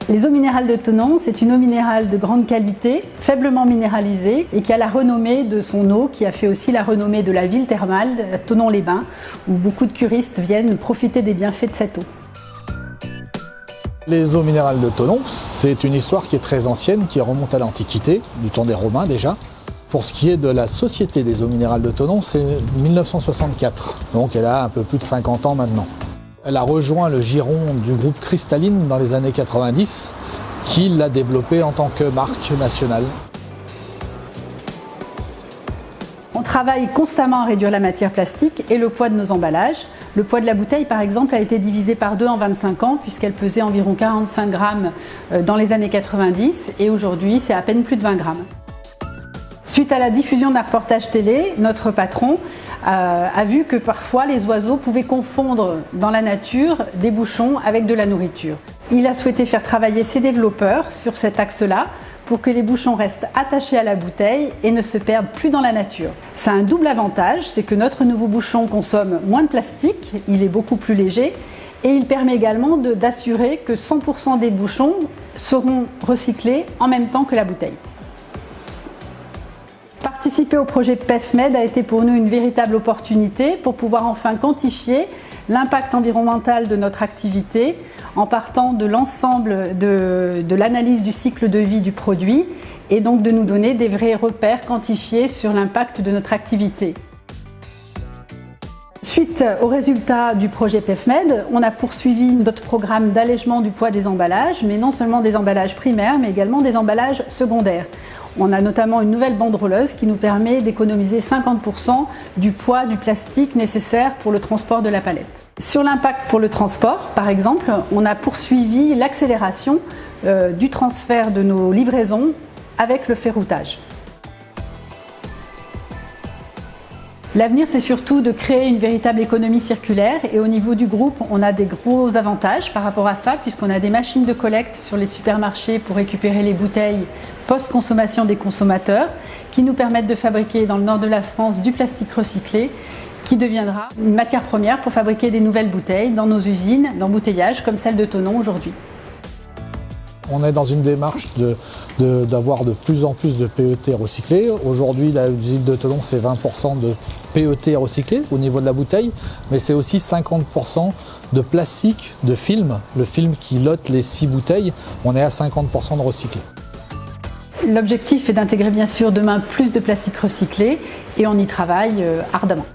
Les eaux minérales de Thonon, c'est une eau minérale de grande qualité, faiblement minéralisée et qui a la renommée de son eau, qui a fait aussi la renommée de la ville thermale, Thonon-les-Bains, où beaucoup de curistes viennent profiter des bienfaits de cette eau. Les eaux minérales de Thonon, c'est une histoire qui est très ancienne, qui remonte à l'Antiquité, du temps des Romains déjà. Pour ce qui est de la Société des eaux minérales de Thonon, c'est 1964, donc elle a un peu plus de 50 ans maintenant. Elle a rejoint le giron du groupe Cristalline dans les années 90, qui l'a développée en tant que marque nationale. On travaille constamment à réduire la matière plastique et le poids de nos emballages. Le poids de la bouteille, par exemple, a été divisé par 2 en 25 ans, puisqu'elle pesait environ 45 grammes dans les années 90, et aujourd'hui, c'est à peine plus de 20 grammes. Suite à la diffusion d'un reportage télé, notre patron a vu que parfois les oiseaux pouvaient confondre dans la nature des bouchons avec de la nourriture. Il a souhaité faire travailler ses développeurs sur cet axe-là pour que les bouchons restent attachés à la bouteille et ne se perdent plus dans la nature. Ça a un double avantage, c'est que notre nouveau bouchon consomme moins de plastique, il est beaucoup plus léger et il permet également d'assurer que 100% des bouchons seront recyclés en même temps que la bouteille. Participer au projet PEFMED a été pour nous une véritable opportunité pour pouvoir enfin quantifier l'impact environnemental de notre activité en partant de l'ensemble de l'analyse du cycle de vie du produit et donc de nous donner des vrais repères quantifiés sur l'impact de notre activité. Suite aux résultats du projet PEFMED, on a poursuivi notre programme d'allègement du poids des emballages, mais non seulement des emballages primaires, mais également des emballages secondaires. On a notamment une nouvelle banderoleuse qui nous permet d'économiser 50% du poids du plastique nécessaire pour le transport de la palette. Sur l'impact pour le transport, par exemple, on a poursuivi l'accélération du transfert de nos livraisons avec le ferroutage. L'avenir, c'est surtout de créer une véritable économie circulaire et au niveau du groupe, on a des gros avantages par rapport à ça puisqu'on a des machines de collecte sur les supermarchés pour récupérer les bouteilles post-consommation des consommateurs qui nous permettent de fabriquer dans le nord de la France du plastique recyclé qui deviendra une matière première pour fabriquer des nouvelles bouteilles dans nos usines d'embouteillage comme celle de Thonon aujourd'hui. On est dans une démarche d'avoir de plus en plus de PET recyclés. Aujourd'hui, l'usine de Thonon, c'est 20% de PET recyclé au niveau de la bouteille, mais c'est aussi 50% de plastique, de film, le film qui lote les 6 bouteilles, on est à 50% de recyclé. L'objectif est d'intégrer bien sûr demain plus de plastique recyclé et on y travaille ardemment.